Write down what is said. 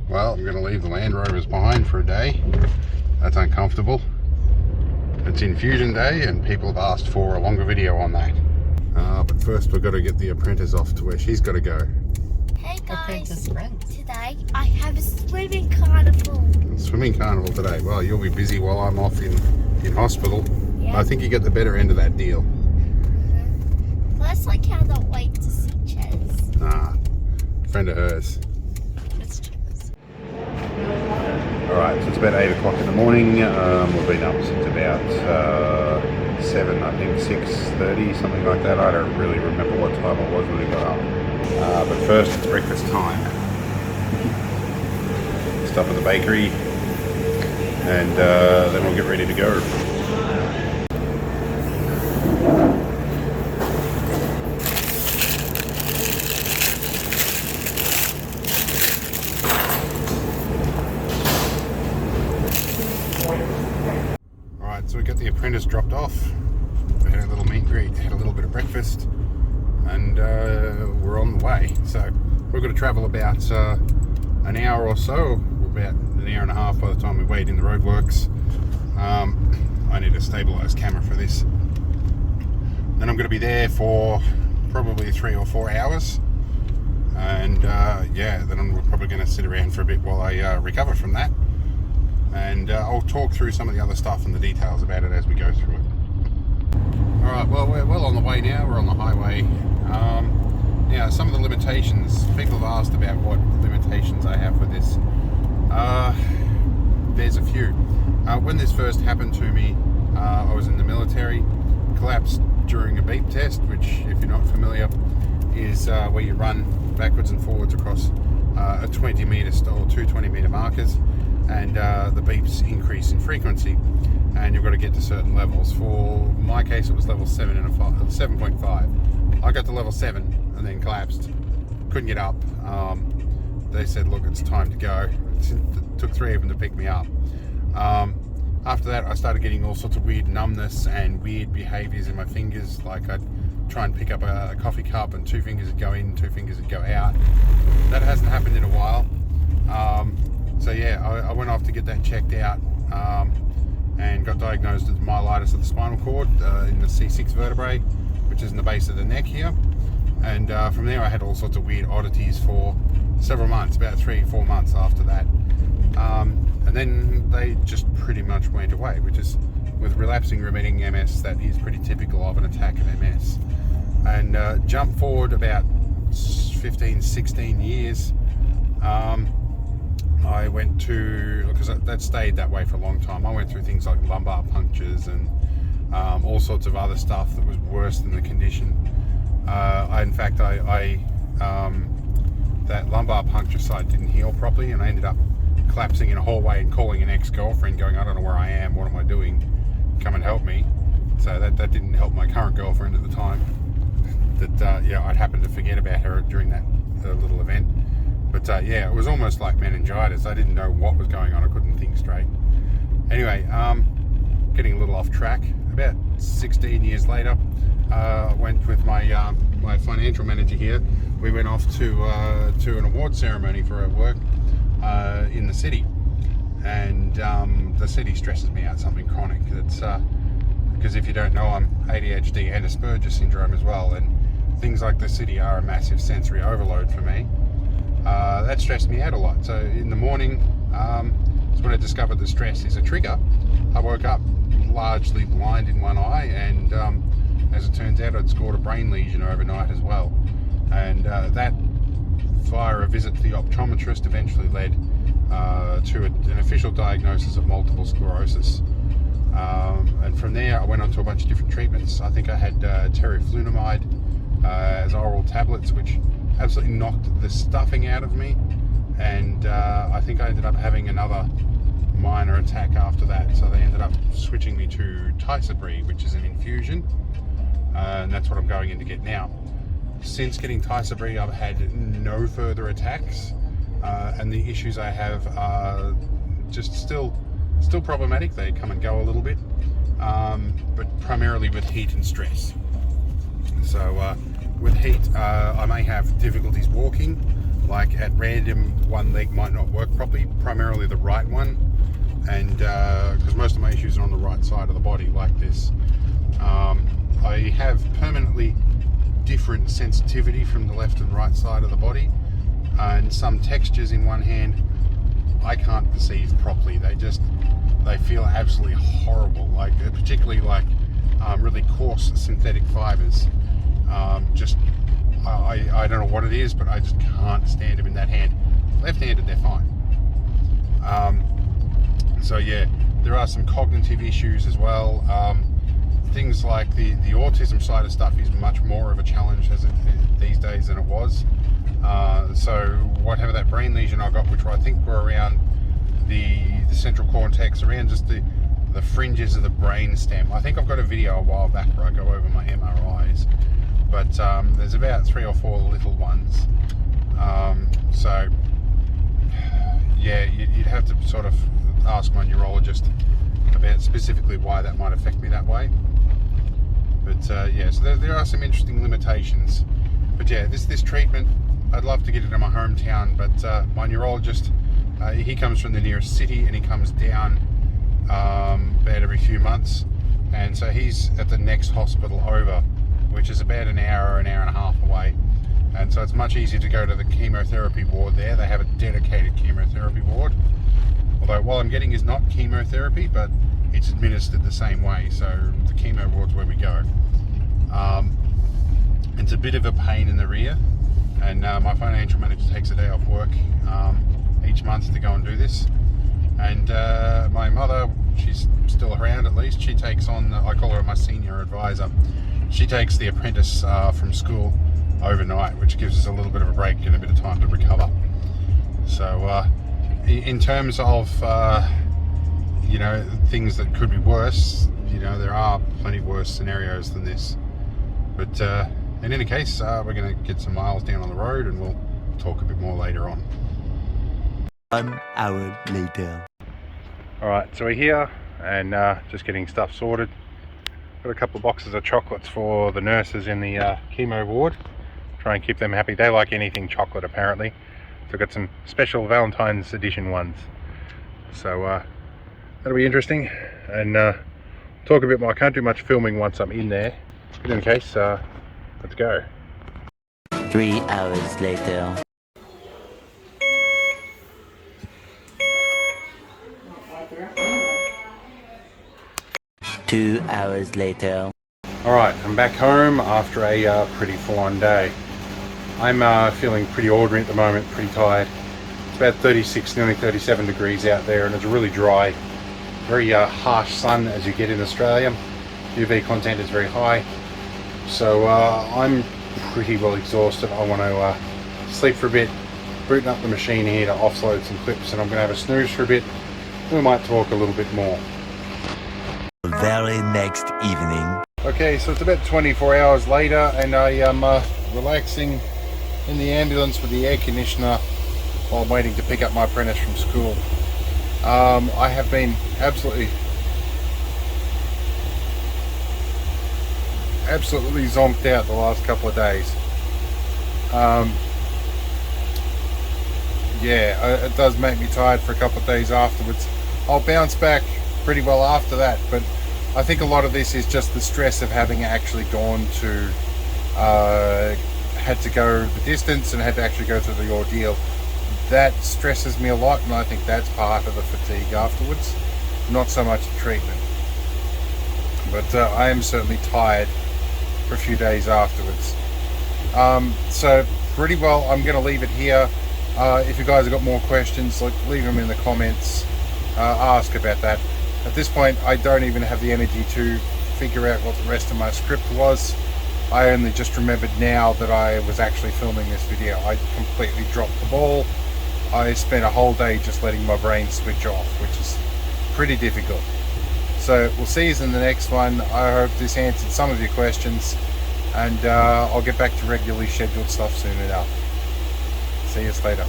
Well, I'm going to leave the Land Rovers behind for a day. That's uncomfortable. It's infusion day and people have asked for a longer video on that. But first we've got to get the apprentice off to where she's got to go. Hey guys, today I have a swimming carnival. Swimming carnival today. Well, you'll be busy while I'm off in hospital. Yeah. I think you get the better end of that deal. Plus I cannot wait to see Ches. Friend of hers. It's Ches. Alright, so it's about 8 o'clock in the morning. We've been up since about 7, I think 6:30, something like that. I don't really remember what time it was when we got up. But first it's breakfast time. Stop at the bakery and then we'll get ready to go. So we got the apprentice dropped off. We had a little meet and greet, had a little bit of breakfast, and we're on the way. So we're going to travel about an hour or so, about an hour and a half by the time we wait in the roadworks. I need a stabilised camera for this. Then I'm going to be there for probably 3 or 4 hours, and yeah, then I'm probably going to sit around for a bit while I recover from that. And I'll talk through some of the other stuff and the details about it as we go through it. Alright, well, we're well on the way now. We're on the highway. Now, some of the limitations, people have asked about what limitations I have with this. There's a few. When this first happened to me, I was in the military, collapsed during a beep test, which, if you're not familiar, is where you run backwards and forwards across a 20 metre or two 20 metre markers. And the beeps increase in frequency, and you've got to get to certain levels. For my case, it was level 7.5. I got to level 7 and then collapsed. Couldn't get up. They said, look, it's time to go. It took 3 of them to pick me up. After that, I started getting all sorts of weird numbness and weird behaviours in my fingers. Like I'd try and pick up a coffee cup and 2 fingers would go in, 2 fingers would go out. That hasn't happened in a while. So yeah, I went off to get that checked out and got diagnosed with myelitis of the spinal cord in the C6 vertebrae, which is in the base of the neck here. And from there I had all sorts of weird oddities for several months, about 3-4 months after that. And then they just pretty much went away, which is, with relapsing remitting MS, that is pretty typical of an attack of MS. And jump forward about 15-16 years, I went to, because that stayed that way for a long time, I went through things like lumbar punctures and all sorts of other stuff that was worse than the condition. In fact, that lumbar puncture site didn't heal properly, and I ended up collapsing in a hallway and calling an ex-girlfriend going, I don't know where I am, what am I doing, come and help me. So that didn't help my current girlfriend at the time. Yeah, I'd happened to forget about her during that little event. But yeah, it was almost like meningitis. I didn't know what was going on. I couldn't think straight. Anyway, getting a little off track. About 16 years later, I went with my my financial manager here. We went off to an award ceremony for our work in the city. And the city stresses me out, something chronic. It's because if you don't know, I'm ADHD and Asperger's syndrome as well. And things like the city are a massive sensory overload for me. That stressed me out a lot. So in the morning, is when I discovered the stress is a trigger. I woke up largely blind in one eye, and as it turns out, I'd scored a brain lesion overnight as well. And that, via a visit to the optometrist, eventually led to an official diagnosis of multiple sclerosis. And from there, I went on to a bunch of different treatments. I think I had teriflunomide as oral tablets, which absolutely knocked the stuffing out of me, and I think I ended up having another minor attack after that, so they ended up switching me to Tysabri, which is an infusion, and that's what I'm going in to get now. Since getting Tysabri, I've had no further attacks, and the issues I have are just still problematic. They come and go a little bit, but primarily with heat and stress. So with heat, I may have difficulties walking. like at random one leg might not work properly, primarily the right one, and because most of my issues are on the right side of the body like this. I have permanently different sensitivity from the left and right side of the body, and some textures in one hand I can't perceive properly. They feel absolutely horrible, like particularly like really coarse synthetic fibers. I don't know what it is, but I just can't stand them in that hand. Left-handed, they're fine. So yeah, there are some cognitive issues as well. Things like the autism side of stuff is much more of a challenge these days than it was. So whatever that brain lesion I got, which I think were around the central cortex, around just the fringes of the brain stem. I think I've got a video a while back where I go over my MRIs, but there's about 3 or 4 little ones. So yeah, you'd have to sort of ask my neurologist about specifically why that might affect me that way. But yeah, so there are some interesting limitations. But yeah, this treatment, I'd love to get it in my hometown, but my neurologist, he comes from the nearest city, and he comes down about every few months, and so he's at the next hospital over, which is about an hour and a half away. And so it's much easier to go to the chemotherapy ward there. They have a dedicated chemotherapy ward, although what I'm getting is not chemotherapy, but it's administered the same way. So the chemo ward's where we go. It's a bit of a pain in the rear, and my financial manager takes a day off work each month to go and do this. And my mother, she's still around at least, she takes on, I call her my senior advisor. She takes the apprentice from school overnight, which gives us a little bit of a break and a bit of time to recover. So in terms of you know, things that could be worse, you know, there are plenty worse scenarios than this. But in any case, we're going to get some miles down on the road, and we'll talk a bit more later on. 1 hour later. Alright, so we're here and just getting stuff sorted. Got a couple of boxes of chocolates for the nurses in the chemo ward. Try and keep them happy. They like anything chocolate apparently. So I've got some special Valentine's edition ones. So that'll be interesting, and talk a bit more. I can't do much filming once I'm in there, but in case, let's go. 3 hours later. 2 hours later. Alright, I'm back home after a pretty full-on day. I'm feeling pretty ordinary at the moment, pretty tired. It's about 36, nearly 37 degrees out there, and it's really dry. Very harsh sun as you get in Australia. UV content is very high. So I'm pretty well exhausted. I want to sleep for a bit, booting up the machine here to offload some clips, and I'm going to have a snooze for a bit. We might talk a little bit more. The very next evening. Okay, so it's about 24 hours later, and I am relaxing in the ambulance with the air conditioner while I'm waiting to pick up my apprentice from school. I have been absolutely zonked out the last couple of days. Yeah, it does make me tired for a couple of days afterwards. I'll bounce back pretty well after that, but I think a lot of this is just the stress of having actually gone to had to go the distance and had to actually go through the ordeal. That stresses me a lot, and I think that's part of the fatigue afterwards, not so much the treatment. But I am certainly tired for a few days afterwards. So pretty well, I'm going to leave it here. If you guys have got more questions, leave them in the comments. Ask about that. At this point, I don't even have the energy to figure out what the rest of my script was. I only just remembered now that I was actually filming this video. I completely dropped the ball. I spent a whole day just letting my brain switch off, which is pretty difficult. So we'll see you in the next one. I hope this answered some of your questions, and I'll get back to regularly scheduled stuff soon enough. See you later.